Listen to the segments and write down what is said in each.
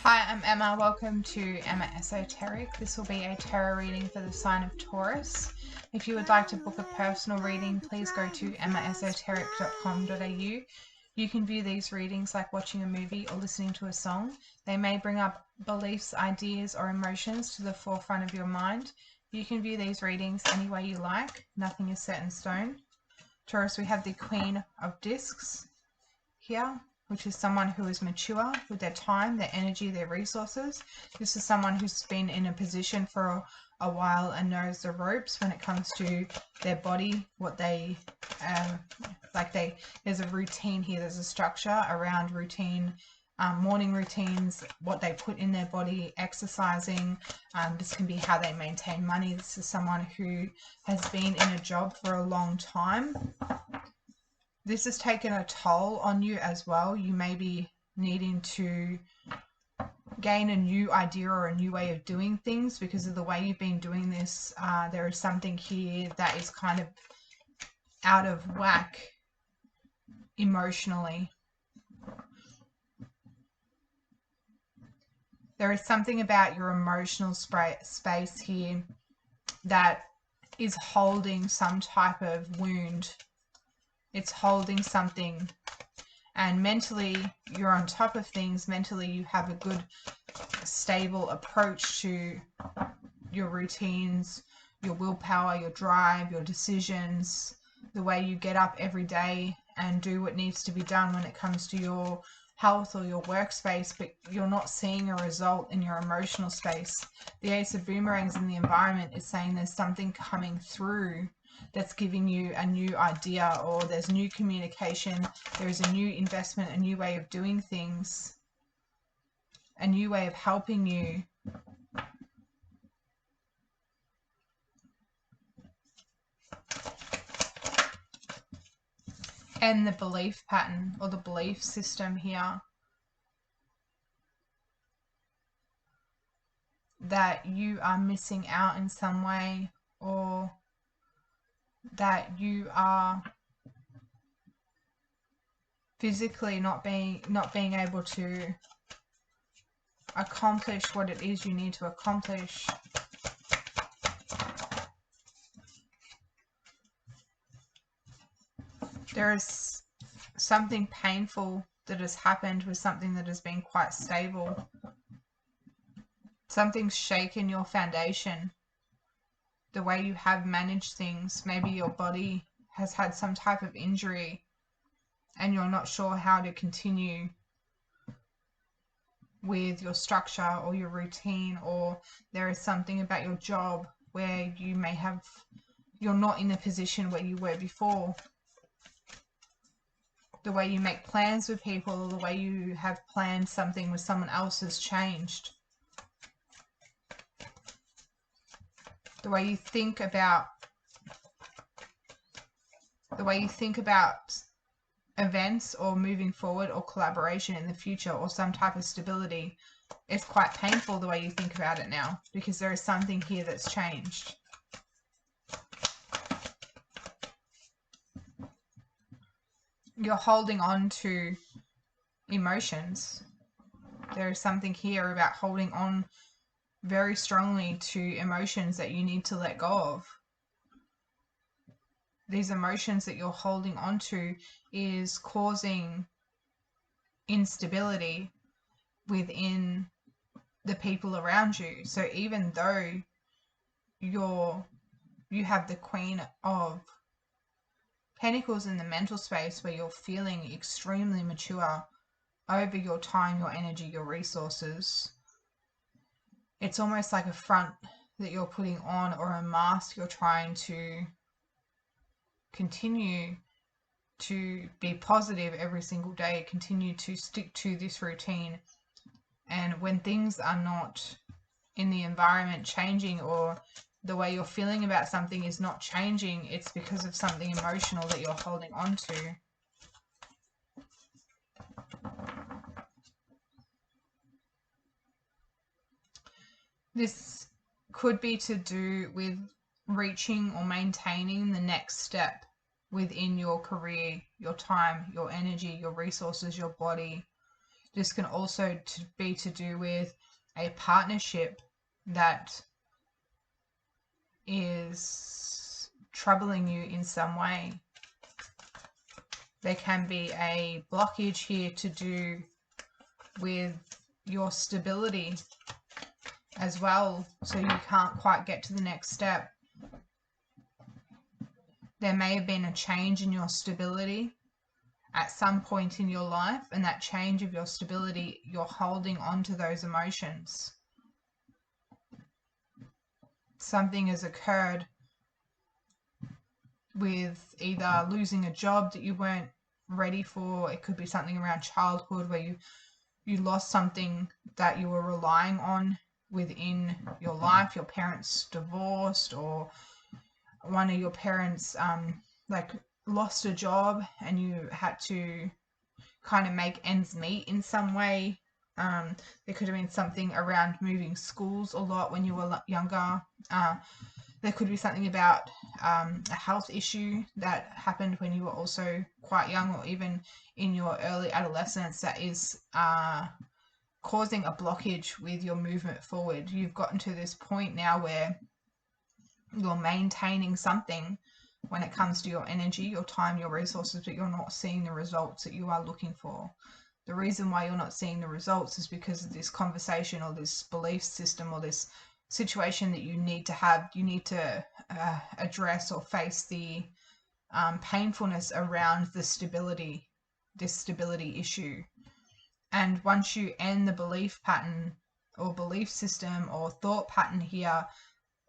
Hi, I'm Emma. Welcome to Emma Esoteric. This will be a tarot reading for the sign of Taurus. If you would like to book a personal reading, please go to emmaesoteric.com.au. You can view these readings like watching a movie or listening to a song. They may bring up beliefs, ideas, or emotions to the forefront of your mind. You can view these readings any way you like. Nothing is set in stone. Taurus, we have the Queen of Discs here, which is someone who is mature with their time, their energy, their resources. This is someone who's been in a position for a while and knows the ropes when it comes to their body, what they there's a routine here, there's a structure around routine, morning routines, what they put in their body, exercising. This can be how they maintain money. This is someone who has been in a job for a long time. This has taken a toll on you as well. You may be needing to gain a new idea or a new way of doing things because of the way you've been doing this. There is something here that is kind of out of whack emotionally. There is something about your emotional space here that is holding some type of wound. It's holding something, and mentally you're on top of things. Mentally you have a good stable approach to your routines, your willpower, your drive, your decisions, the way you get up every day and do what needs to be done when it comes to your health or your workspace, but you're not seeing a result in your emotional space. The Ace of Boomerangs in the environment is saying there's something coming through that's giving you a new idea, or there's new communication, there's a new investment, a new way of doing things, a new way of helping you. And the belief pattern or the belief system here that you are missing out in some way, or that you are physically not being able to accomplish what it is you need to accomplish. There is something painful that has happened with something that has been quite stable. Something's shaken your foundation, the way you have managed things. Maybe your body has had some type of injury and you're not sure how to continue with your structure or your routine, or there is something about your job where you're not in the position where you were before. The way you make plans with people, or the way you have planned something with someone else has changed. The way you think about events or moving forward or collaboration in the future or some type of stability is quite painful, the way you think about it now, because there is something here that's changed. You're holding on to emotions. There is something here about holding on very strongly to emotions that you need to let go of. These emotions that you're holding on to is causing instability within the people around you. So even though you have the Queen of Pentacles in the mental space, where you're feeling extremely mature over your time, your energy, your resources, it's almost like a front that you're putting on, or a mask you're trying to continue to be positive every single day, continue to stick to this routine. And when things are not in the environment changing, or the way you're feeling about something is not changing, it's because of something emotional that you're holding on to. This could be to do with reaching or maintaining the next step within your career, your time, your energy, your resources, your body. This can also be to do with a partnership that is troubling you in some way. There can be a blockage here to do with your stability as well, so you can't quite get to the next step. There may have been a change in your stability at some point in your life, and that change of your stability, you're holding on to those emotions. Something has occurred with either losing a job that you weren't ready for. It could be something around childhood where you lost something that you were relying on within your life. Your parents divorced, or one of your parents like lost a job and you had to kind of make ends meet in some way. There could have been something around moving schools a lot when you were younger. There could be something about a health issue that happened when you were also quite young, or even in your early adolescence, that is causing a blockage with your movement forward. You've gotten to this point now where you're maintaining something when it comes to your energy, your time, your resources, but you're not seeing the results that you are looking for. The reason why you're not seeing the results is because of this conversation or this belief system or this situation that you need to have. You need to address or face the painfulness around the stability, this stability issue. And once you end the belief pattern or belief system or thought pattern here,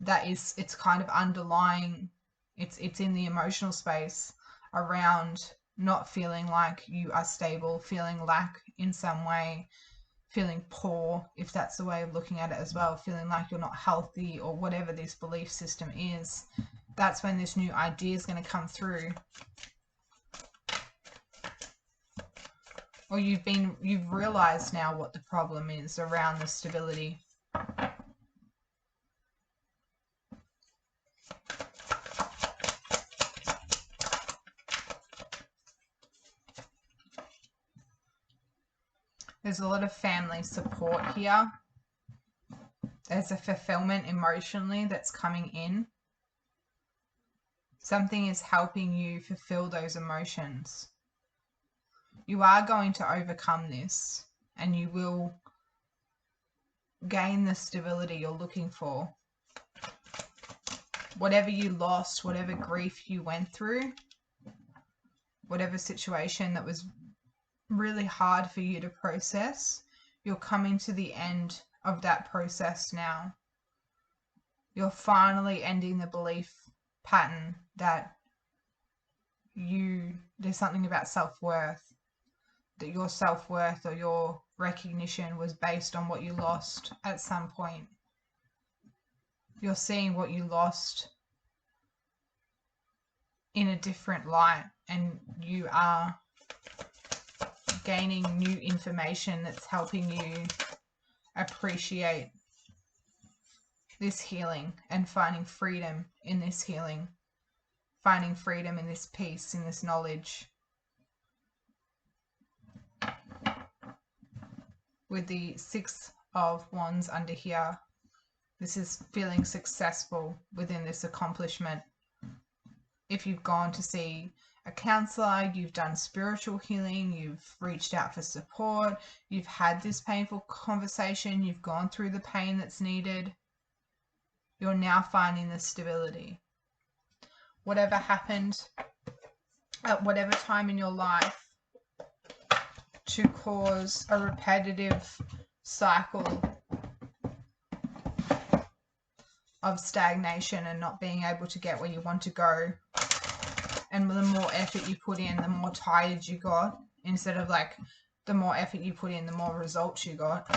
that is, it's kind of underlying, it's in the emotional space around not feeling like you are stable, feeling lack in some way, feeling poor, if that's the way of looking at it as well, feeling like you're not healthy, or whatever this belief system is. That's when this new idea is going to come through. Or you've realized now what the problem is around the stability. There's a lot of family support here. There's a fulfillment emotionally that's coming in. Something is helping you fulfill those emotions. You are going to overcome this, and you will gain the stability you're looking for. Whatever you lost, whatever grief you went through, whatever situation that was really hard for you to process, you're coming to the end of that process now. You're finally ending the belief pattern that there's something about self-worth, that your self-worth or your recognition was based on what you lost at some point. You're seeing what you lost in a different light, and you are gaining new information that's helping you appreciate this healing and finding freedom in this healing, finding freedom in this peace, in this knowledge. With the Six of Wands under here, this is feeling successful within this accomplishment. If you've gone to see a counselor, you've done spiritual healing, you've reached out for support, you've had this painful conversation, you've gone through the pain that's needed, you're now finding the stability. Whatever happened at whatever time in your life to cause a repetitive cycle of stagnation and not being able to get where you want to go. And the more effort you put in, the more tired you got, instead of like the more effort you put in, the more results you got.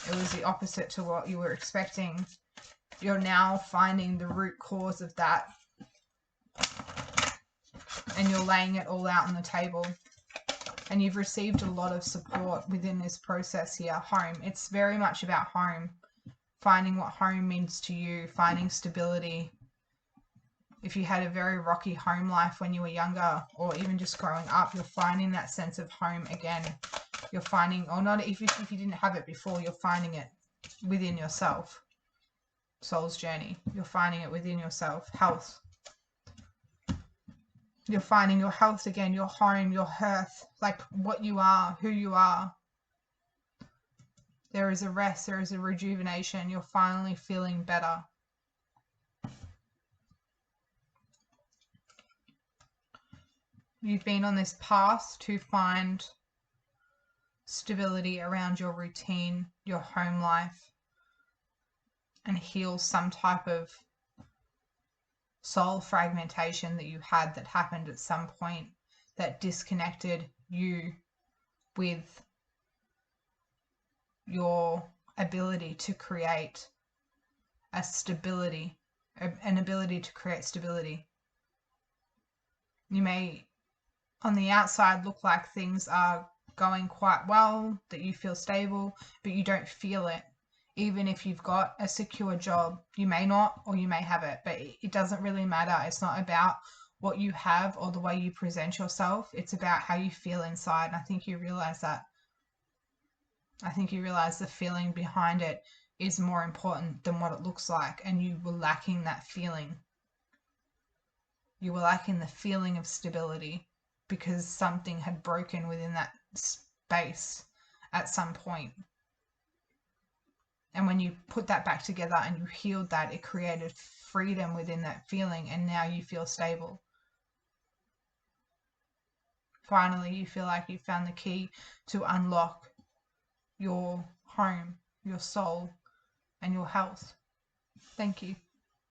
It was the opposite to what you were expecting. You're now finding the root cause of that, and you're laying it all out on the table. And you've received a lot of support within this process here. Home. It's very much about home. Finding what home means to you, finding stability, If you had a very rocky home life when you were younger, or even just growing up, you're finding that sense of home again. You're finding, or not, if you didn't have it before, you're finding it within yourself. Soul's journey. You're finding it within yourself. Health. You're finding your health again, your home, your hearth, like what you are, who you are. There is a rest, there is a rejuvenation. You're finally feeling better. You've been on this path to find stability around your routine, your home life, and heal some type of soul fragmentation that you had that happened at some point that disconnected you with your ability to create a stability, an ability to create stability. You may on the outside look like things are going quite well, that you feel stable, but you don't feel it. Even if you've got a secure job, you may not, or you may have it, but it doesn't really matter. It's not about what you have or the way you present yourself. It's about how you feel inside. And I think you realize that. I think you realize the feeling behind it is more important than what it looks like, and you were lacking that feeling. You were lacking the feeling of stability because something had broken within that space at some point. And when you put that back together and you healed that, it created freedom within that feeling, and now you feel stable. Finally, you feel like you found the key to unlock your home, your soul, and your health. Thank you.